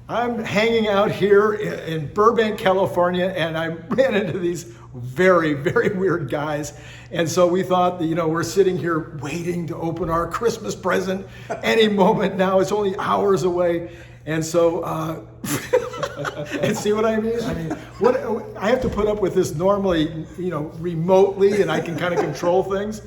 I'm hanging out here in Burbank, California, and I ran into these very, very weird guys. And so we thought that, we're sitting here waiting to open our Christmas present any moment now. It's only hours away. And so, and see what I mean? What I have to put up with this normally, remotely, and I can kind of control things.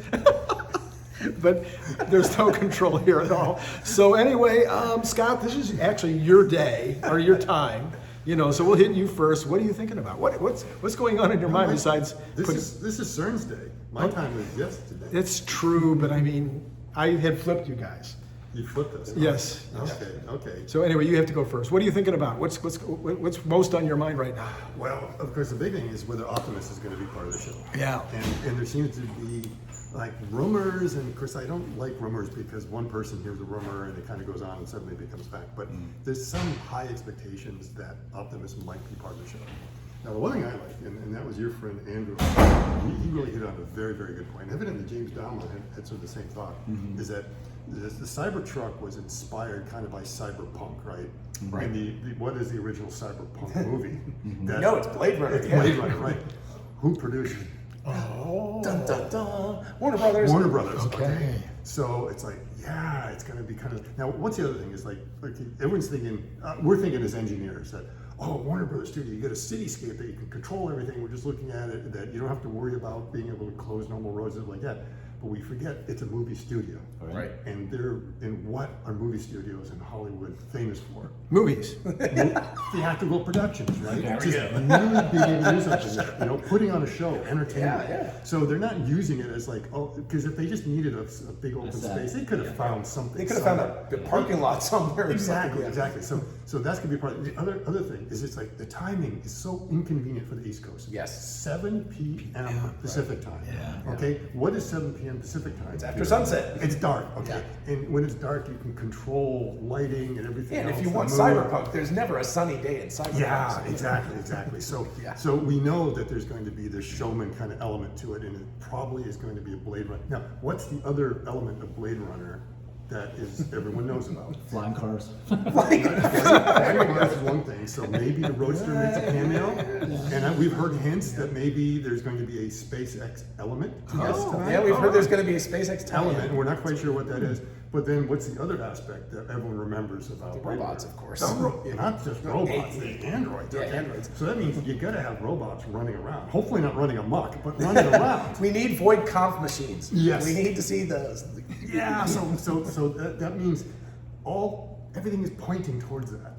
But there's no control here at all. So anyway, Scott, this is actually your day or your time. So we'll hit you first. What are you thinking about? What's going on in your mind besides? This is CERN's day. My time is yesterday. It's true, but I had flipped you guys. You flipped us. Yes. Okay. So anyway, you have to go first. What are you thinking about? What's most on your mind right now? Well, of course, the big thing is whether Optimus is going to be part of the show. Yeah. And there seems to be like rumors, and of course I don't like rumors because one person hears a rumor and it kind of goes on and suddenly becomes fact. But there's some high expectations that Optimus might be part of the show. Now the one thing I like, and that was your friend Andrew, he really hit on a very, very good point. Evidently James Download had sort of the same thought, is that the Cybertruck was inspired kind of by cyberpunk, right? Right. And what is the original cyberpunk movie? No, it's Blade Runner. It's Blade Runner, right? Who produced it? Oh. Dun, dun, dun. Warner Brothers. Warner Brothers. Okay. So it's like, yeah, it's going to be kind of. Now, what's the other thing? Is like everyone's thinking, we're thinking as engineers that, Warner Brothers Studio, you get a cityscape that you can control everything. We're just looking at it, that you don't have to worry about being able to close normal roads and like that. But we forget it's a movie studio. Right. And what are movie studios in Hollywood famous for? Movies. Theatrical productions, right? There we go. Really being able to do something, putting on a show, entertainment. Yeah. So they're not using it as like, because if they just needed a big open space, they could have found something. They could have found a parking lot somewhere. Exactly. So that's gonna be part of it. The other thing is it's like the timing is so inconvenient for the East Coast. Yes. 7 p.m. Pacific time. Yeah. Okay. What is 7 p.m. Pacific time? It's after sunset. It's dark. Okay. And when it's dark, you can control lighting and everything. And else, if you want the moon. cyberpunk, there's never a sunny day in cyberpunk. Yeah, exactly. So, Yeah. so we know that there's going to be this showman kind of element to it, and it probably is going to be a Blade Runner. Now, what's the other element of Blade Runner that everyone knows about? Flying cars. Flying cars is one thing, so maybe the Roadster makes a cameo, and we've heard hints that maybe there's going to be a SpaceX element to this. Yeah, we've heard there's going to be a SpaceX Element, and we're not quite sure what that is. But then what's the other aspect that everyone remembers about The Blade robots, Runner? of course. Not just robots, the androids. Yeah, okay? androids. So that means you gotta have robots running around. Hopefully not running amok, but running around. We need void conf machines. Yes. We need to see those. Yeah, so that means everything is pointing towards that.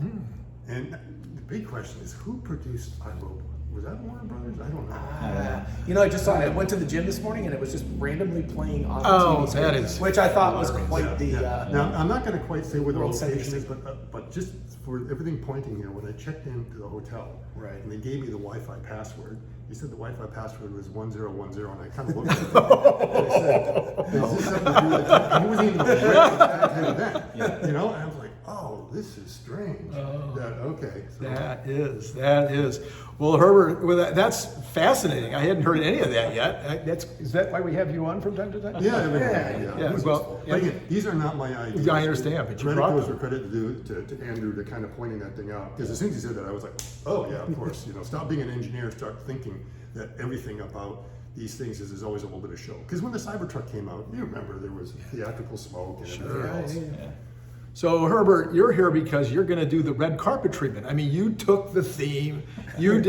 And the big question is, who produced iRobot? Was that Warner Brothers? I don't know. I just saw it. I went to the gym this morning and it was just randomly playing on the Oh, TV screen, that is which I thought was quite the. Now, I'm not going to quite say where the World location Century. is, but just for everything pointing here, when I checked into the hotel, Right. and they gave me the Wi-Fi password, he said the Wi-Fi password was 1010, and I kind of looked at it. And I said, is this something to do with the and he wasn't even aware of that kind of event, and I was like, oh, this is strange. Okay. So. That is. Well, Herbert, that's fascinating. I hadn't heard any of that yet. Is that why we have you on from time to time? Yeah. Well, But again, these are not my ideas. I understand, but you Credit brought goes them. for credit to Andrew to kind of pointing that thing out. Because as soon as he said that, I was like, oh yeah, of course. Stop being an engineer, start thinking that everything about these things is always a little bit of show. Because when the Cybertruck came out, you remember there was theatrical smoke and everything else. So Herbert, you're here because you're going to do the red carpet treatment. You took the theme, you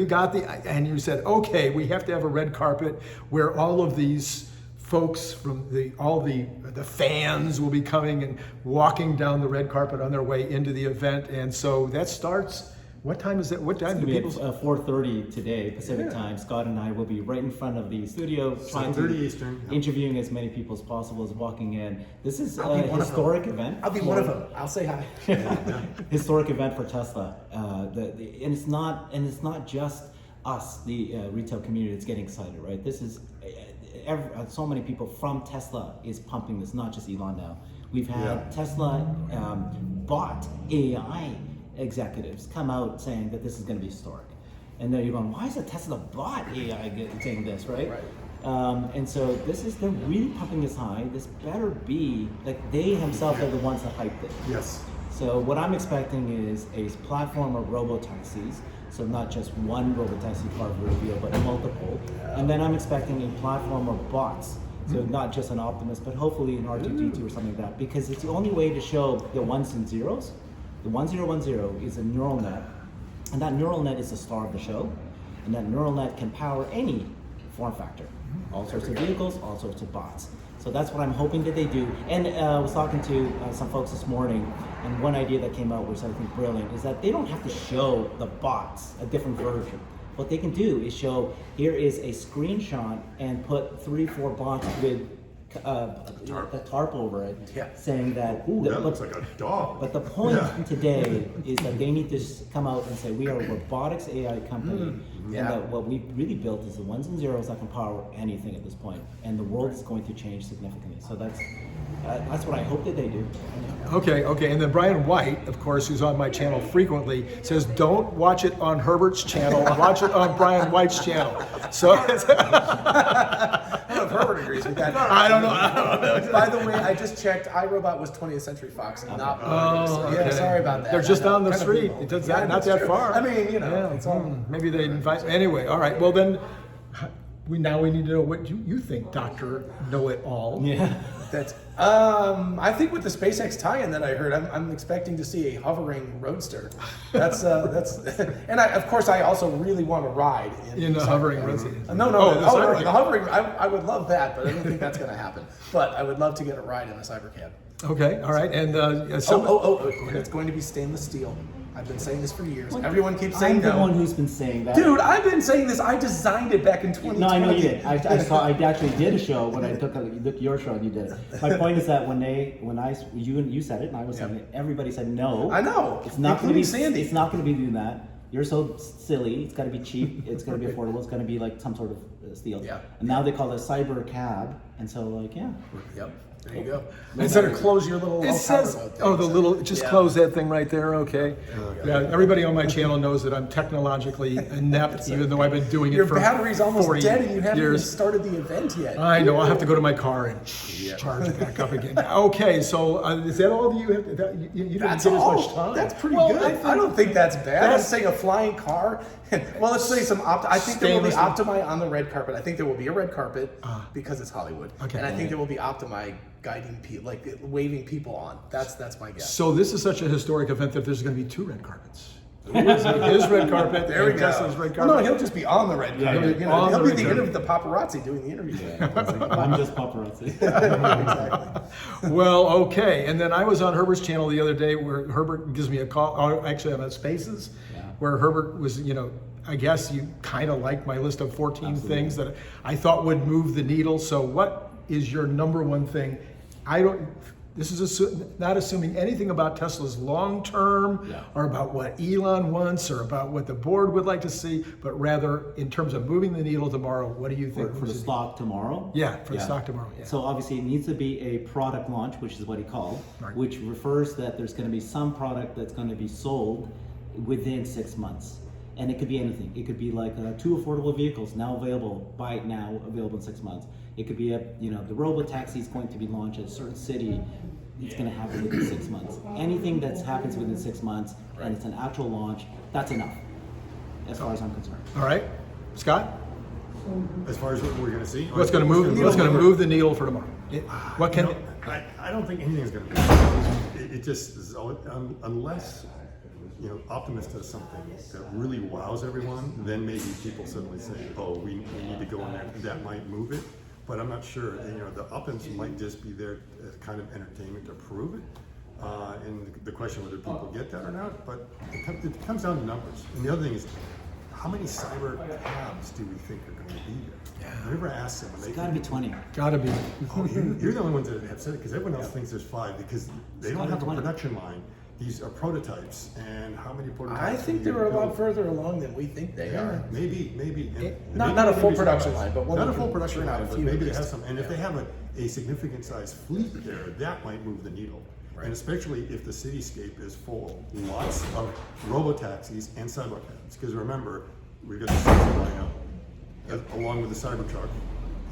got and you said, okay, we have to have a red carpet where all of these folks from all the fans will be coming and walking down the red carpet on their way into the event. And so that starts. What time is that? What time do people? 4:30 today Pacific time. Scott and I will be right in front of the studio, trying to 7:30 Eastern. interviewing as many people as possible as walking in. This is a historic event. I'll be one of them. I'll say hi. Historic event for Tesla. And it's not just us, the retail community, that's getting excited, right? This is so many people from Tesla is pumping this, not just Elon now. We've had Tesla bought AI executives come out saying that this is going to be historic. And then you're going, why is a Tesla bot AI saying this, right? And so they're really pumping this high. This better be, like, they themselves are the ones that hyped it. Yes. So what I'm expecting is a platform of robo-taxis, so not just one robo-taxi car reveal, but multiple. And then I'm expecting a platform of bots, so not just an Optimus, but hopefully an R2D2 or something like that, because it's the only way to show the ones and zeros. The 1010 is a neural net, and that neural net is the star of the show, and that neural net can power any form factor, all sorts of vehicles, all sorts of bots. So that's what I'm hoping that they do. And I was talking to some folks this morning, and one idea that came out, which I think brilliant, is that they don't have to show the bots a different version. What they can do is show, here is a screenshot and put 3-4 bots with a tarp over it, saying that. Ooh, that looks like a dog. But the point today is that they need to come out and say, we are a robotics AI company, and that what we really built is the ones and zeros that can power anything at this point, and the world is going to change significantly. So that's what I hope that they do. Okay, and then Brian White, of course, who's on my channel frequently, says don't watch it on Herbert's channel, watch it on Brian White's channel. So I don't know if Herbert agrees with that. I don't know. By the way, I just checked. iRobot was 20th Century Fox, and not. Okay. Yeah, sorry about that. They're just down the Kind of street. people. It does Yeah, not that's that true. far. I mean, it's all. Maybe they invite. Anyway, all right. Well, then we need to know what you think, Dr. Know-It-All. Yeah. That's. I think with the SpaceX tie-in that I heard, I'm expecting to see a hovering roadster. That's and of course I also really want to ride in the hovering roadster. No, the the hovering. I would love that, but I don't think that's going to happen. But I would love to get a ride in a Cybercab. Okay, all right, and It's going to be stainless steel. I've been saying this for years. Everyone keeps saying I'm the no. one who's been saying that. Dude, I've been saying this. I designed it back in 2020. No, I know you did. I actually did a show when I took your show and you did it. My point is that when you said it and I was saying it, everybody said no. I know. It's not going to be Sandy. It's not going to be doing that. You're so silly. It's got to be cheap. It's going to be affordable. It's going to be like some sort of steal. Yeah. And now they call it a cyber cab, and so Yep. There you go. Instead of close your little. it says, just close that thing right there, okay? Yeah, everybody on my channel knows that I'm technologically inept, even though I've been doing Your it for battery's almost 40 dead, and you haven't even years. started the event yet. I know, I'll have to go to my car and charge it back up again. Okay, so is that all you have? You didn't That's get as all. much time. That's pretty Well, good. I don't think that's bad. I'm saying a flying car. Well, let's say some. I think there will be Stainless- Optimi on the red carpet. I think there will be a red carpet because it's Hollywood. Okay. And I think there will be Optimi guiding people, like waving people on. That's my guess. So this is such a historic event that there's going to be 2 red carpets. His red carpet, There we and go. Tesla's red Well, carpet. no, he'll just be on the red carpet. on He'll the be red the carpet. the paparazzi doing the interview. I'm just paparazzi. Exactly. Well, okay. And then I was on Herbert's channel the other day where Herbert gives me a call. Actually, I'm at Spaces, where Herbert was, I guess you kind of like my list of 14 things that I thought would move the needle. So what is your number one thing? This is not assuming anything about Tesla's long term or about what Elon wants or about what the board would like to see, but rather in terms of moving the needle tomorrow, what do you think? For the stock tomorrow? Yeah, for the stock tomorrow. Yeah. So obviously it needs to be a product launch, which is what he called, which refers that there's going to be some product that's going to be sold within 6 months. And it could be anything. It could be like 2 affordable vehicles now available, buy it now, available in 6 months. It could be the robo-taxi is going to be launched at a certain city. It's going to happen within 6 months. Anything that happens within 6 months and it's an actual launch, that's enough, as far as I'm concerned. All right, Scott. As far as what we're going to see, What's going to move the needle for tomorrow? What can? I don't think anything's going to be. It just is, unless Optimus does something that really wows everyone, then maybe people suddenly say, "Oh, we need to go in there." That might move it, but I'm not sure. The Optimus might just be there as kind of entertainment to prove it. And the question whether people get that or not, but it comes down to numbers. And the other thing is, how many cyber cabs do we think are going to be there? I never asked them. It's got to be 20. Gotta be. Oh, you're the only ones that have said it, because everyone else thinks there's 5 because they don't have a production line. These are prototypes, and how many prototypes? I think they're a lot further along than we think they are. Maybe. Not a full production line, but one not a that full can production churn out line, a but few maybe at they least. have some. And if they have a significant size fleet there, that might move the needle. And especially if the cityscape is full, lots of robo-taxis and cyber cabs. Because remember, we've got the Cyber lineup along with the Cybertruck,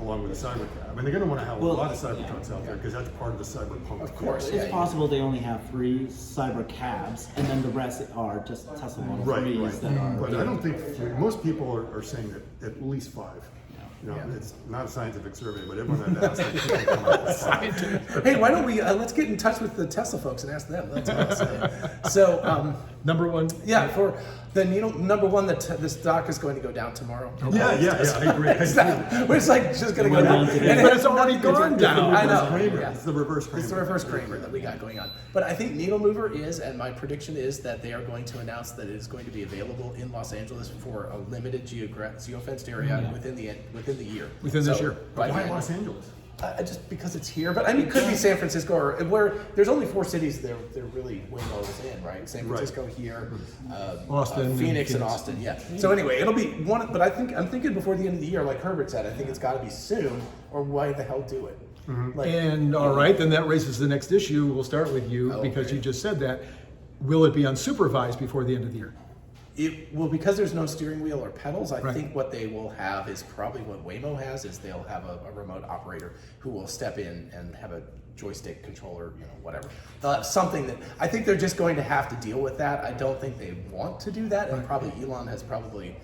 along with the Cybercab. I mean, they're going to want to have a Well, lot of Cybertrucks out there because that's part of the cyberpunk. Of course. It's possible they only have 3 cyber cabs, and then the rest are just Tesla Model 3s that are. But I don't think most people are saying that at least 5. You know, Yeah. it's not a scientific survey, but everyone I've asked, I think they come up with 5. Hey, why don't we let's get in touch with the Tesla folks and ask them. That's what I'll say. So, Number one. yeah, for the number one, this stock is going to go down tomorrow. Yeah, I agree. It's like just going to go down. today. But it's already gone down. I know. Kramer. Yeah. It's the reverse Kramer. It's the reverse Kramer that we got going on. But I think needle mover is, and my prediction is that they are going to announce that it is going to be available in Los Angeles for a limited geofenced area within the year. Within this year. By the Why end. Los Angeles? Just because it's here, but I mean, it could be San Francisco or where there's only 4 cities they're really Waymo's in, right? San Francisco here, Austin, Phoenix, and Phoenix. Austin. Yeah. So anyway, it'll be one. But I'm thinking before the end of the year, like Herbert said, I think it's got to be soon, or why the hell do it? Like, And all right, then that raises the next issue. We'll start with you because Okay. you just said that. Will it be unsupervised before the end of the year? because there's no steering wheel or pedals, I Right. think what they will have is probably what Waymo has is they'll have a remote operator who will step in and have a joystick controller, whatever. They'll have something that I think they're just going to have to deal with that. I don't think they want to do that, and probably Elon has probably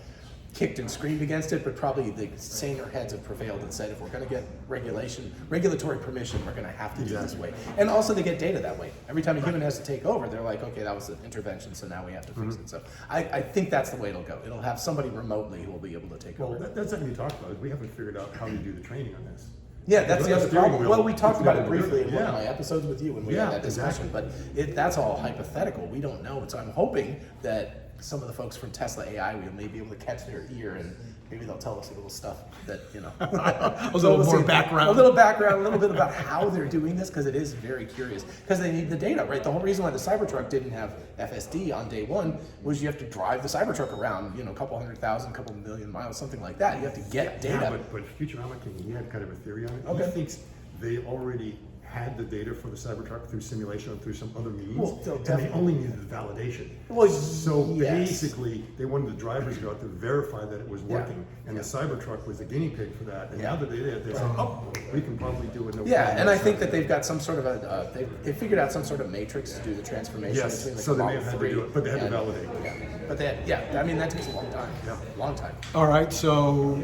kicked and screamed against it, but probably the saner heads have prevailed and said if we're going to get regulatory permission, we're going to have to do it this way. And also they get data that way. Every time a human has to take over, they're like, okay, that was an intervention, so now we have to fix it. So I think that's the way it'll go. It'll have somebody remotely who will be able to take Well, over. that's something we talked about. Is we haven't figured out how to do the training on this. Yeah, that's the Because other steering problem. wheel Well, we talked puts about it together briefly in one of yeah. my episodes with you when we Yeah, had that discussion, exactly. but that's all hypothetical. We don't know. So I'm hoping that some of the folks from Tesla AI will maybe be able to catch their ear and maybe they'll tell us a little stuff that, A little more background. A little background, a little bit about how they're doing this, because it is very curious. Because they need the data, right? The whole reason why the Cybertruck didn't have FSD on day one was you have to drive the Cybertruck around, a couple 100,000, couple million miles, something like that. You have to get data. Yeah, but Futurama King, he had kind of a theory on it. Okay. He thinks they already had the data for the Cybertruck through simulation or through some other means, Well, they'll and they definitely- only needed the validation. Well, So yes. basically, they wanted the drivers to go out to verify that it was working, and the Cybertruck was the guinea pig for that. And now that they did, they said, oh, we can probably do it. No Yeah, problem. and I think that they've got some sort of they figured out some sort of matrix to do the transformation Yes, between the so they may Model have had to 3 do it, but they had to and- validate. Yeah, but I mean that takes a long time. Yeah. Long time. All right, so,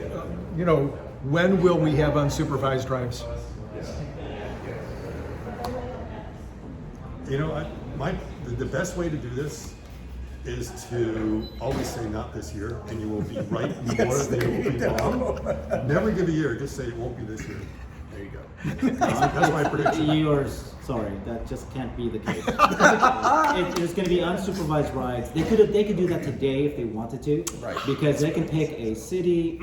when will we have unsupervised drives? The best way to do this is to always say not this year, and you will be right more than you will be wrong. Never give a year, just say it won't be this year. There you go. That's my prediction. Sorry, that just can't be the case. It's going to be unsupervised rides. They could do that today if they wanted to, Right. Because they can pick a city,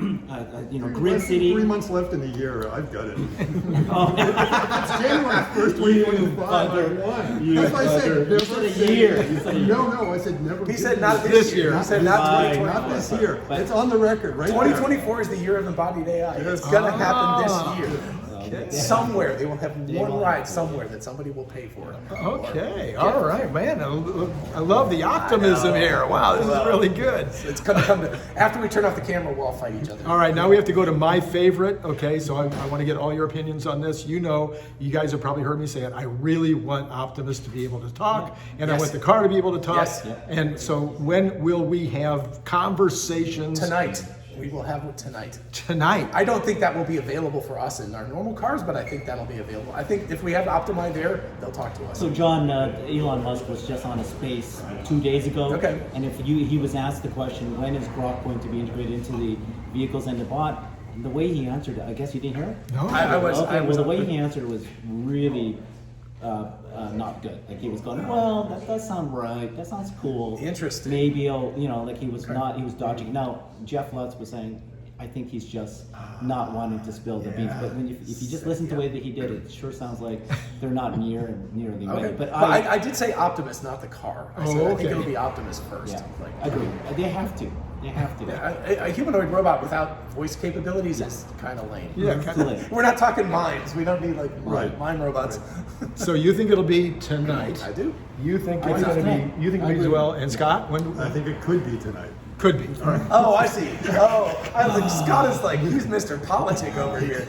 grid city. 3 months left in the year, I've got it. Oh. It's January 1st, 2025, I won. That's why I said You never said a say- year. You said a year. No, I said never. He give said a not year. this year. He said not Fine. 2024. Not this year. But- It's on the record, right? 2024 is the year of embodied AI. It's gonna happen this year. Okay. Somewhere they will have one ride somewhere that somebody will pay for. Okay, all right, man. I love the optimism here. Wow, this is really good. It's gonna come to after we turn off the camera, we'll all fight each other. All right, now we have to go to my favorite. Okay, so I want to get all your opinions on this. You guys have probably heard me say it. I really want Optimus to be able to talk, and I Yes. want the car to be able to talk. Yes. Yep. And so, when will we have conversations? Tonight. We will have it tonight. Tonight. I don't think that will be available for us in our normal cars, but I think that'll be available. I think if we have Optimize there, they'll talk to us. So John, Elon Musk was just on a space 2 days ago. Okay. And he was asked the question, when is Grok going to be integrated into the vehicles and the bot? The way he answered it, I guess you didn't hear it? No. I was. Okay, I was well, the way he answered it was really not good. Like he was going, well, that does sound right. That sounds cool. Interesting. Maybe he'll, like he was he was dodging. Now, Jeff Lutz was saying, I think he's just not wanting to spill the beans. But if you just listen to the way that he did it, it sure sounds like they're not nearly Okay. ready. But I did say Optimus, not the car. I said I think okay. it'll be Optimus first. yeah, Like, agree. They have to. They have to. a humanoid robot without voice capabilities is kind of lame. Yeah. It's too late. We're not talking mimes. We don't need like mime robots. So you think it'll be tonight? I do. You think I it's think going to it's be? You think I it be as agree. well? And Scott, when I think it could be tonight. Could be. All right. Oh, I see. Oh, I was like, Scott is like, he's Mr. Politic over here.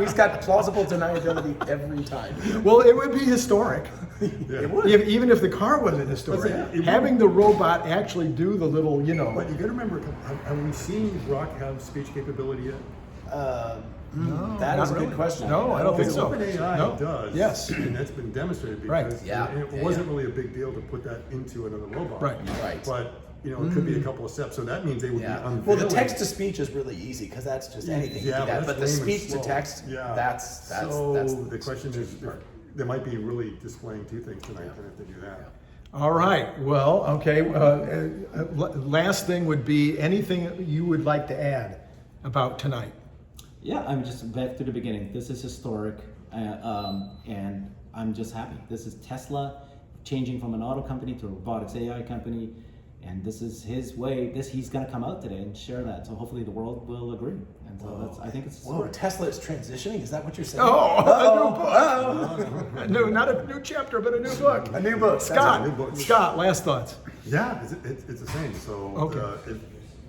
He's got plausible deniability every time. Well, it would be historic. It would. Even if the car wasn't historic, But it having the robot actually do the little, But you got to remember, have we seen Grok have speech capability yet? That is not a good really. question. No, I don't think so. OpenAI No. does. Yes. And that's been demonstrated Right. because Yeah. it wasn't really a big deal to put that into another robot. Right. Right. But, it could be a couple of steps. So that means they would Yeah. be unveiling. Well, the text to speech is really easy because that's just anything. You Yeah, do that. but But the that's lame and speech to slow. text, Yeah. that's So the question is, they might be really displaying two things tonight if they do that. All right. Well, okay. Last thing would be anything you would like to add about tonight. Yeah, I'm just back to the beginning. This is historic, and I'm just happy. This is Tesla changing from an auto company to a robotics AI company, and this is his way. He's going to come out today and share that. So hopefully the world will agree. And so I think it's Whoa, historic. Tesla is transitioning? Is that what you're saying? Oh, a new book. No, not a new chapter, but a new book. A new book. Scott, a new book. Scott, last thoughts. Yeah, it's the same. So Okay.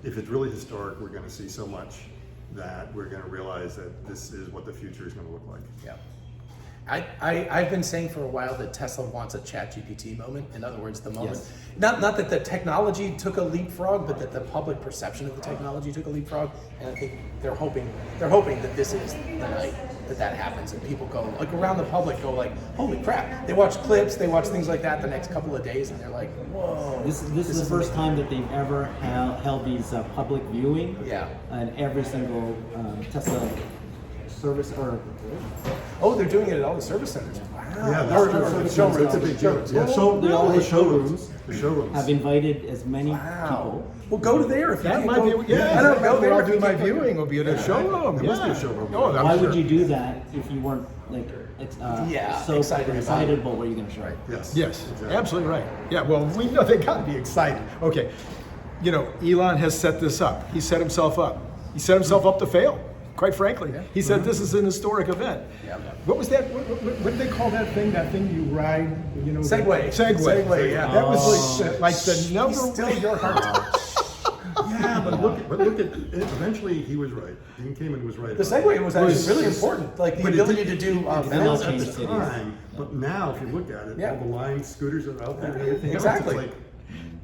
if it's really historic, we're going to see so much that we're going to realize that this is what the future is going to look like. Yeah. I've been saying for a while that Tesla wants a ChatGPT moment. In other words, the moment, Yes. not that the technology took a leapfrog, but that the public perception of the technology took a leapfrog. And I think they're hoping that this is the night that happens, and people go like around the public go like, holy crap! They watch clips, they watch things like that the next couple of days, and they're like, whoa. This is the first time that they've ever held these public viewing. Yeah. And every single Tesla service or Oh, they're doing it at all the service centers. Wow. Yeah, Showrooms. that's a big deal. Yeah. So all the showrooms The showrooms. have invited as many Wow. people. Well, go to there if you That can't might go. be, yeah. I don't know. Where There I'll if do you my can't go. viewing will be at a showroom. There must be a yeah. showroom. Oh, I'm Why sure. would you do that if you weren't like so excited excited about about what you're going to show? Yes. Yes, Exactly. absolutely right. Yeah, well, we know they got to be excited. Okay, Elon has set this up. He set himself up. He set himself up to fail, quite frankly. He said this is an historic event. Yeah. What was that? What did they call that thing? That thing you ride? Segway. Segway. Segway, yeah. That was like the number. Still your heart. Yeah, but look at it. Eventually, he was right. Dean Kamen was right. The Segway was actually really important. Like the But it ability to did- do it now failed at changed the cities. time, but now if you look at it, Yeah. all the line scooters are out there and everything. else, Exactly. It's like,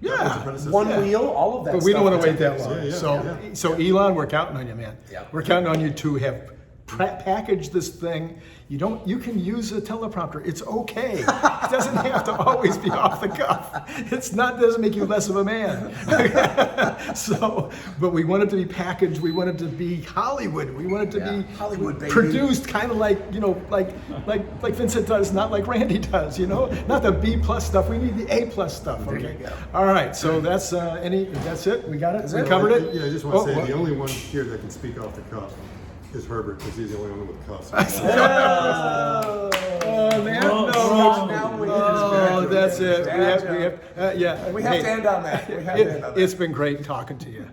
Yeah. that was a predecessor. One Yeah. wheel, all of that. But we don't stuff. want to wait that long. Yeah. So Elon, we're counting on you, man. Yeah. We're counting on you to have packaged this thing. You can use a teleprompter. It's okay. It doesn't have to always be off the cuff. Doesn't make you less of a man. But we want it to be packaged. We want it to be Hollywood. We want it to be Hollywood, baby. produced kind of like Vincent does, not like Randy does. Not the B+ stuff. We need the A+ stuff. There Okay. you go. All right. So that's That's it. We got it. We it. covered it. Yeah, I just want to say what? the only one here that can speak off the cuff is Herbert, because he's the only one with cuffs. Oh, man. Now we Oh, that's it. Bad joke. We have We have Hey, to end on that. We have to end on that. It's been great talking to you.